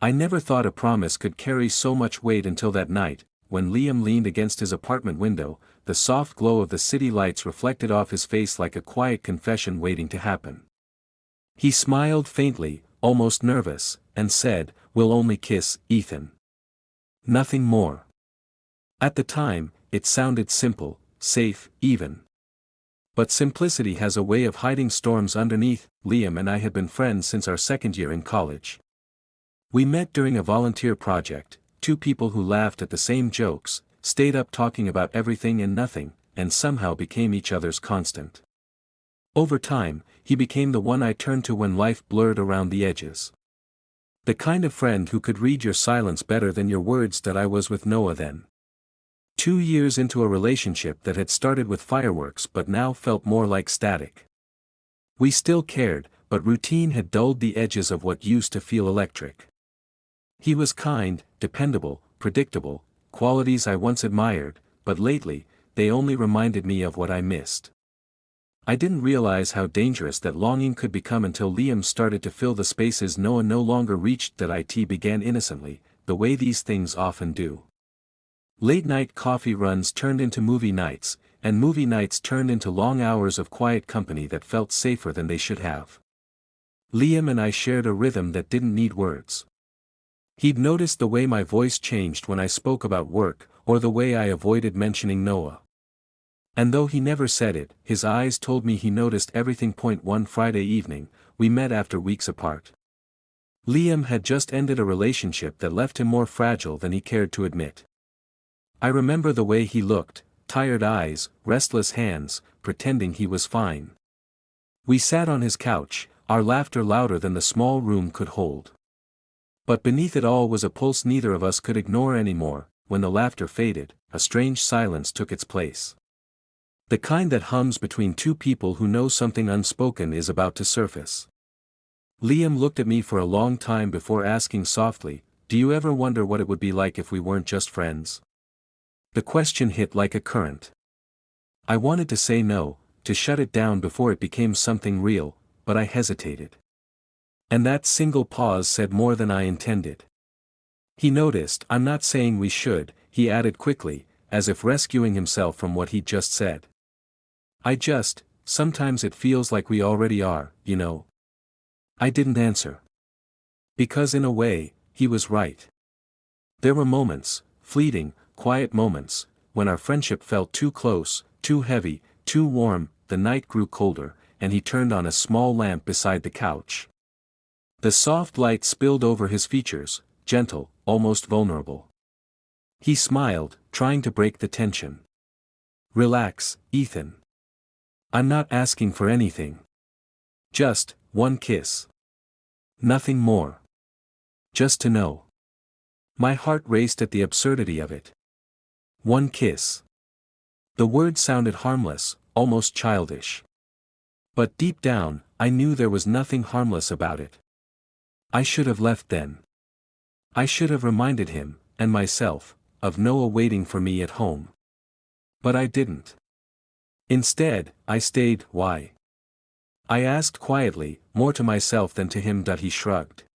I never thought a promise could carry so much weight until that night, when Liam leaned against his apartment window, the soft glow of the city lights reflected off his face like a quiet confession waiting to happen. He smiled faintly, almost nervous, and said, "We'll only kiss, Ethan. Nothing more." At the time, it sounded simple, safe, even. But simplicity has a way of hiding storms underneath. Liam and I had been friends since our second year in college. We met during a volunteer project, two people who laughed at the same jokes, stayed up talking about everything and nothing, and somehow became each other's constant. Over time, he became the one I turned to when life blurred around the edges. The kind of friend who could read your silence better than your words. That I was with Noah then. 2 years into a relationship that had started with fireworks but now felt more like static. We still cared, but routine had dulled the edges of what used to feel electric. He was kind, dependable, predictable, qualities I once admired, but lately, they only reminded me of what I missed. I didn't realize how dangerous that longing could become until Liam started to fill the spaces Noah no longer reached. That it began innocently, the way these things often do. Late-night coffee runs turned into movie nights, and movie nights turned into long hours of quiet company that felt safer than they should have. Liam and I shared a rhythm that didn't need words. He'd noticed the way my voice changed when I spoke about work, or the way I avoided mentioning Noah. And though he never said it, his eyes told me he noticed everything. One Friday evening, we met after weeks apart. Liam had just ended a relationship that left him more fragile than he cared to admit. I remember the way he looked, tired eyes, restless hands, pretending he was fine. We sat on his couch, our laughter louder than the small room could hold. But beneath it all was a pulse neither of us could ignore anymore. When the laughter faded, a strange silence took its place. The kind that hums between two people who know something unspoken is about to surface. Liam looked at me for a long time before asking softly, "Do you ever wonder what it would be like if we weren't just friends?" The question hit like a current. I wanted to say no, to shut it down before it became something real, but I hesitated. And that single pause said more than I intended. He noticed. "I'm not saying we should," he added quickly, as if rescuing himself from what he'd just said. Sometimes it feels like we already are, you know." I didn't answer. Because in a way, he was right. There were moments, fleeting, quiet moments, when our friendship felt too close, too heavy, too warm. The night grew colder, and he turned on a small lamp beside the couch. The soft light spilled over his features, gentle, almost vulnerable. He smiled, trying to break the tension. "Relax, Ethan. I'm not asking for anything. Just one kiss. Nothing more. Just to know." My heart raced at the absurdity of it. One kiss. The word sounded harmless, almost childish. But deep down, I knew there was nothing harmless about it. I should have left then. I should have reminded him, and myself, of Noah waiting for me at home. But I didn't. Instead, I stayed. "Why?" I asked quietly, more to myself than to him. He shrugged.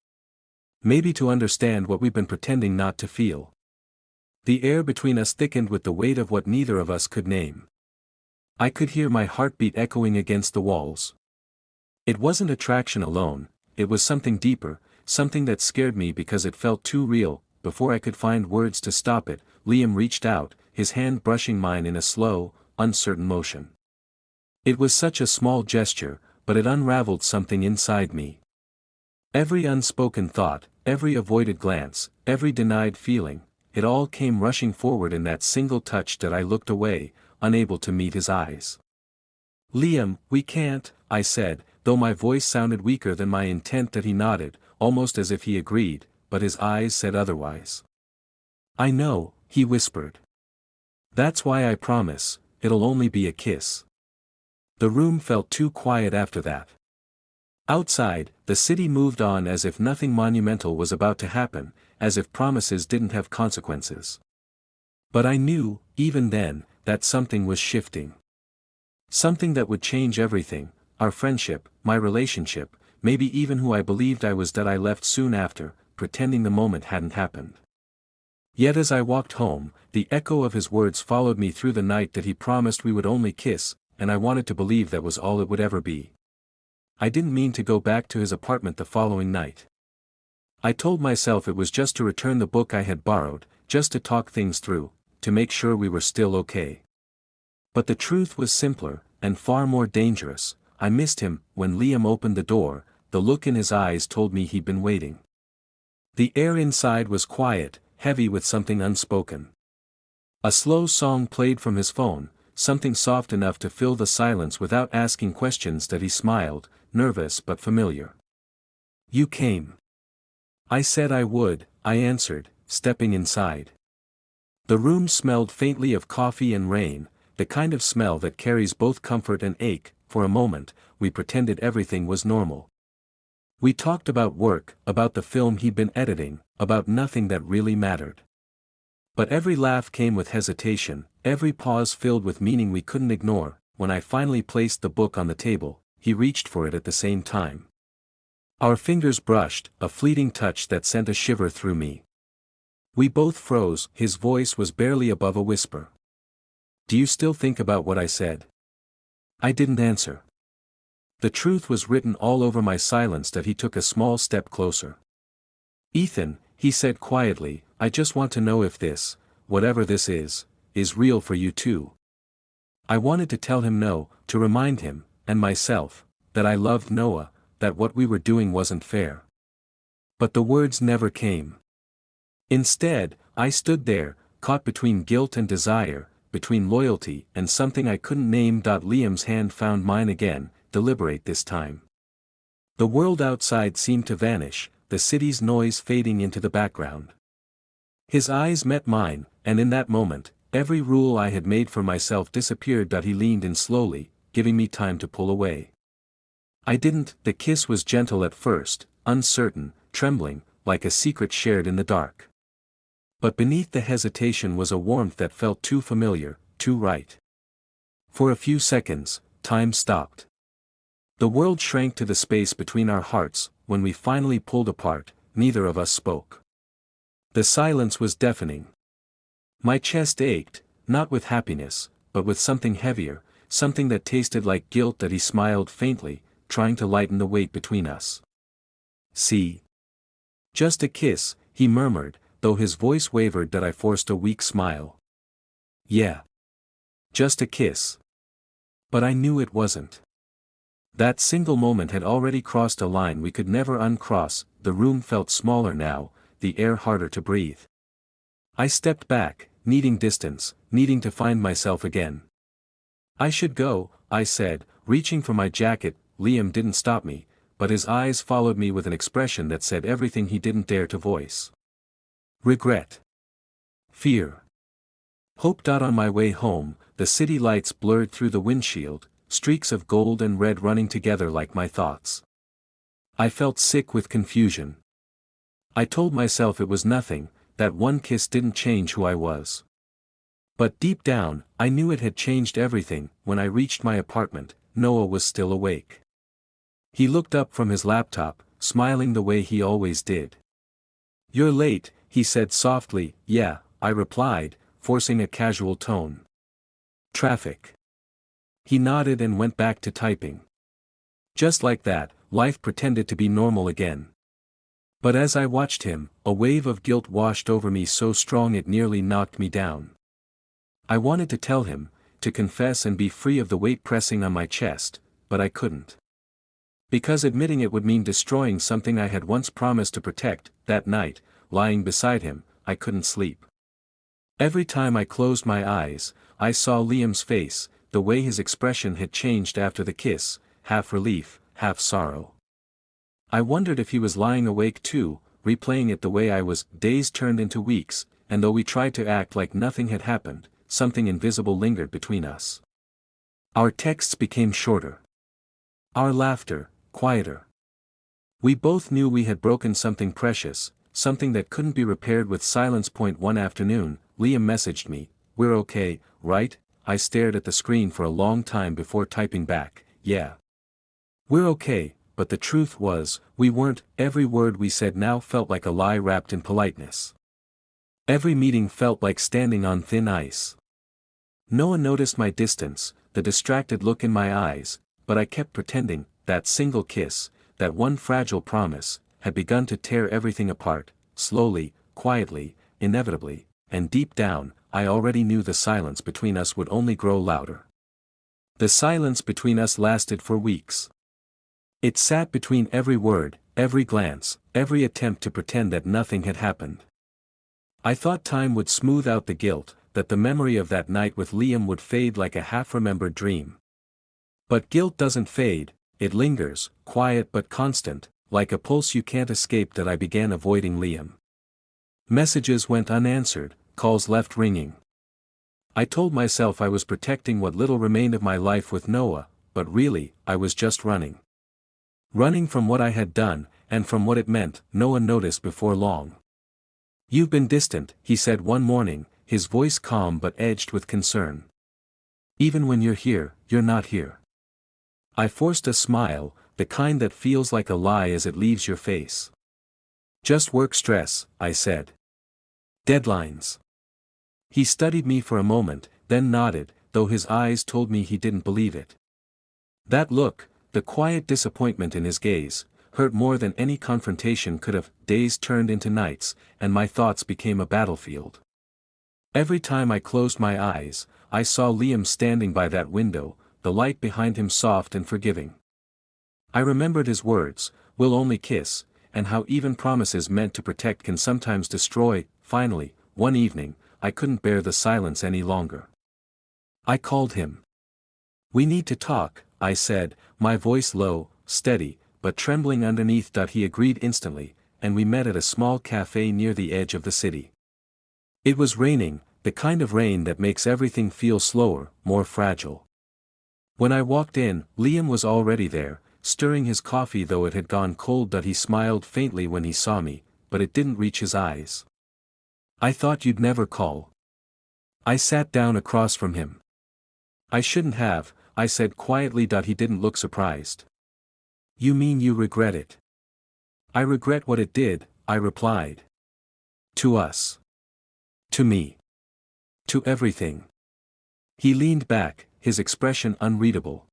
"Maybe to understand what we've been pretending not to feel." The air between us thickened with the weight of what neither of us could name. I could hear my heartbeat echoing against the walls. It wasn't attraction alone, it was something deeper, something that scared me because it felt too real. Before I could find words to stop it, Liam reached out, his hand brushing mine in a slow, uncertain motion. It was such a small gesture, but it unraveled something inside me. Every unspoken thought, every avoided glance, every denied feeling, it all came rushing forward in that single touch. I looked away, unable to meet his eyes. "Liam, we can't," I said, though my voice sounded weaker than my intent. He nodded, almost as if he agreed, but his eyes said otherwise. "I know," he whispered. "That's why I promise, it'll only be a kiss." The room felt too quiet after that. Outside, the city moved on as if nothing monumental was about to happen, as if promises didn't have consequences. But I knew, even then, that something was shifting. Something that would change everything, our friendship, my relationship, maybe even who I believed I was. I left soon after, pretending the moment hadn't happened. Yet as I walked home, the echo of his words followed me through the night that he promised we would only kiss, and I wanted to believe that was all it would ever be. I didn't mean to go back to his apartment the following night. I told myself it was just to return the book I had borrowed, just to talk things through, to make sure we were still okay. But the truth was simpler, and far more dangerous. I missed him. When Liam opened the door, the look in his eyes told me he'd been waiting. The air inside was quiet, heavy with something unspoken. A slow song played from his phone, something soft enough to fill the silence without asking questions. That he smiled, nervous but familiar. "You came." "I said I would," I answered, stepping inside. The room smelled faintly of coffee and rain, the kind of smell that carries both comfort and ache. For a moment, we pretended everything was normal. We talked about work, about the film he'd been editing, about nothing that really mattered. But every laugh came with hesitation, every pause filled with meaning we couldn't ignore. When I finally placed the book on the table, he reached for it at the same time. Our fingers brushed, a fleeting touch that sent a shiver through me. We both froze. His voice was barely above a whisper. "Do you still think about what I said?" I didn't answer. The truth was written all over my silence. That he took a small step closer. "Ethan," he said quietly, "I just want to know if this, whatever this is real for you too." I wanted to tell him no, to remind him, and myself, that I loved Noah, that what we were doing wasn't fair. But the words never came. Instead, I stood there, caught between guilt and desire, between loyalty and something I couldn't name. Liam's hand found mine again, deliberate this time. The world outside seemed to vanish, the city's noise fading into the background. His eyes met mine, and in that moment, every rule I had made for myself disappeared. He leaned in slowly, giving me time to pull away. I didn't. The kiss was gentle at first, uncertain, trembling, like a secret shared in the dark. But beneath the hesitation was a warmth that felt too familiar, too right. For a few seconds, time stopped. The world shrank to the space between our hearts. When we finally pulled apart, neither of us spoke. The silence was deafening. My chest ached, not with happiness, but with something heavier, something that tasted like guilt. He smiled faintly, trying to lighten the weight between us. "See? Just a kiss," he murmured, though his voice wavered. I forced a weak smile. "Yeah. Just a kiss." But I knew it wasn't. That single moment had already crossed a line we could never uncross. The room felt smaller now, the air harder to breathe. I stepped back, needing distance, needing to find myself again. "I should go," I said, reaching for my jacket. Liam didn't stop me, but his eyes followed me with an expression that said everything he didn't dare to voice. Regret. Fear. Hope. On my way home, the city lights blurred through the windshield, streaks of gold and red running together like my thoughts. I felt sick with confusion. I told myself it was nothing, that one kiss didn't change who I was. But deep down, I knew it had changed everything. When I reached my apartment, Noah was still awake. He looked up from his laptop, smiling the way he always did. "You're late," he said softly. "Yeah," I replied, forcing a casual tone. "Traffic." He nodded and went back to typing. Just like that, life pretended to be normal again. But as I watched him, a wave of guilt washed over me so strong it nearly knocked me down. I wanted to tell him, to confess and be free of the weight pressing on my chest, but I couldn't. Because admitting it would mean destroying something I had once promised to protect. That night, lying beside him, I couldn't sleep. Every time I closed my eyes, I saw Liam's face, the way his expression had changed after the kiss, half relief, half sorrow. I wondered if he was lying awake too, replaying it the way I was. Days turned into weeks, and though we tried to act like nothing had happened, something invisible lingered between us. Our texts became shorter. Our laughter, quieter. We both knew we had broken something precious, something that couldn't be repaired with silence. One afternoon, Liam messaged me, "We're okay, right?" I stared at the screen for a long time before typing back, "Yeah. We're okay, but the truth was, we weren't. Every word we said now felt like a lie wrapped in politeness. Every meeting felt like standing on thin ice. Noah noticed my distance, the distracted look in my eyes, but I kept pretending. That single kiss, that one fragile promise, had begun to tear everything apart, slowly, quietly, inevitably, and deep down, I already knew the silence between us would only grow louder. The silence between us lasted for weeks. It sat between every word, every glance, every attempt to pretend that nothing had happened. I thought time would smooth out the guilt, that the memory of that night with Liam would fade like a half-remembered dream. But guilt doesn't fade, it lingers, quiet but constant, like a pulse you can't escape. That I began avoiding Liam. Messages went unanswered, calls left ringing. I told myself I was protecting what little remained of my life with Noah, but really, I was just running. Running from what I had done, and from what it meant. Noah noticed before long. "You've been distant," he said one morning, his voice calm but edged with concern. "Even when you're here, you're not here." I forced a smile, the kind that feels like a lie as it leaves your face. "Just work stress," I said. "Deadlines." He studied me for a moment, then nodded, though his eyes told me he didn't believe it. That look, the quiet disappointment in his gaze, hurt more than any confrontation could have. Days turned into nights, and my thoughts became a battlefield. Every time I closed my eyes, I saw Liam standing by that window, the light behind him soft and forgiving. I remembered his words, "We'll only kiss," and how even promises meant to protect can sometimes destroy. Finally, one evening, I couldn't bear the silence any longer. I called him. "We need to talk," I said, my voice low, steady, but trembling underneath. He agreed instantly, and we met at a small cafe near the edge of the city. It was raining, the kind of rain that makes everything feel slower, more fragile. When I walked in, Liam was already there, stirring his coffee though it had gone cold. He smiled faintly when he saw me, but it didn't reach his eyes. "I thought you'd never call." I sat down across from him. "I shouldn't have," I said quietly. He didn't look surprised. "You mean you regret it?" "I regret what it did," I replied. "To us. To me. To everything." He leaned back, his expression unreadable.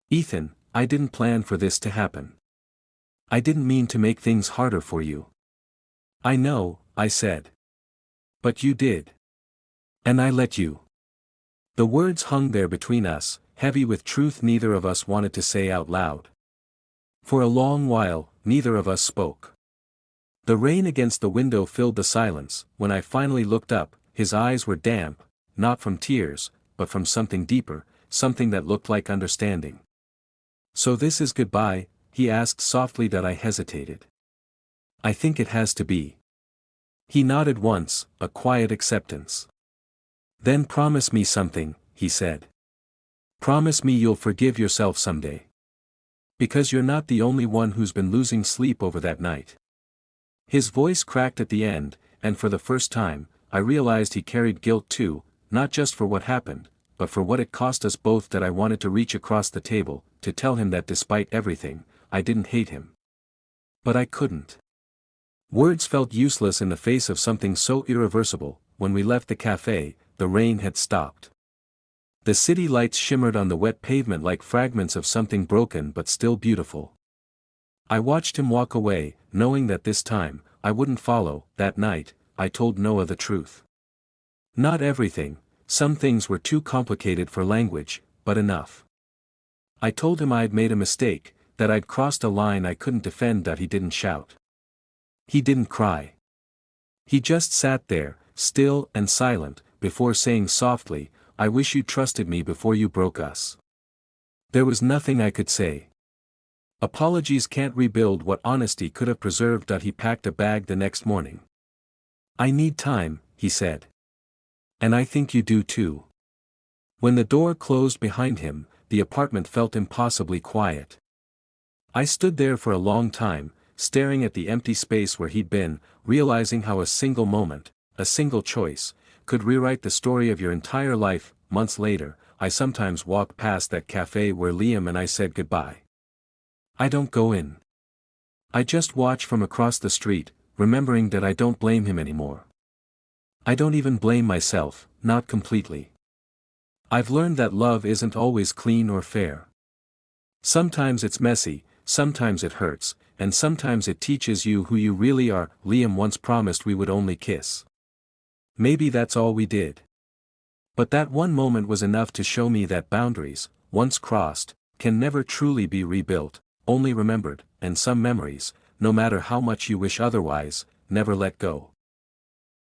"Ethan, I didn't plan for this to happen. I didn't mean to make things harder for you." "I know," I said. "But you did. And I let you." The words hung there between us, heavy with truth neither of us wanted to say out loud. For a long while, neither of us spoke. The rain against the window filled the silence. When I finally looked up, his eyes were damp, not from tears, but from something deeper, something that looked like understanding. "So this is goodbye?" he asked softly. I hesitated. "I think it has to be." He nodded once, a quiet acceptance. "Then promise me something," he said. "Promise me you'll forgive yourself someday. Because you're not the only one who's been losing sleep over that night." His voice cracked at the end, and for the first time, I realized he carried guilt too, not just for what happened, but for what it cost us both. I wanted to reach across the table, to tell him that despite everything, I didn't hate him. But I couldn't. Words felt useless in the face of something so irreversible. When we left the cafe, the rain had stopped. The city lights shimmered on the wet pavement like fragments of something broken but still beautiful. I watched him walk away, knowing that this time, I wouldn't follow. That night, I told Noah the truth. Not everything, some things were too complicated for language, but enough. I told him I'd made a mistake, that I'd crossed a line I couldn't defend. He didn't shout. He didn't cry. He just sat there, still and silent, before saying softly, "I wish you trusted me before you broke us." There was nothing I could say. Apologies can't rebuild what honesty could have preserved. He packed a bag the next morning. "I need time," he said. "And I think you do too." When the door closed behind him, the apartment felt impossibly quiet. I stood there for a long time, staring at the empty space where he'd been, realizing how a single moment, a single choice, could rewrite the story of your entire life. Months later, I sometimes walked past that cafe where Liam and I said goodbye. I don't go in. I just watch from across the street, remembering that I don't blame him anymore. I don't even blame myself, not completely. I've learned that love isn't always clean or fair. Sometimes it's messy, sometimes it hurts, and sometimes it teaches you who you really are. Liam once promised we would only kiss. Maybe that's all we did. But that one moment was enough to show me that boundaries, once crossed, can never truly be rebuilt, only remembered, and some memories, no matter how much you wish otherwise, never let go.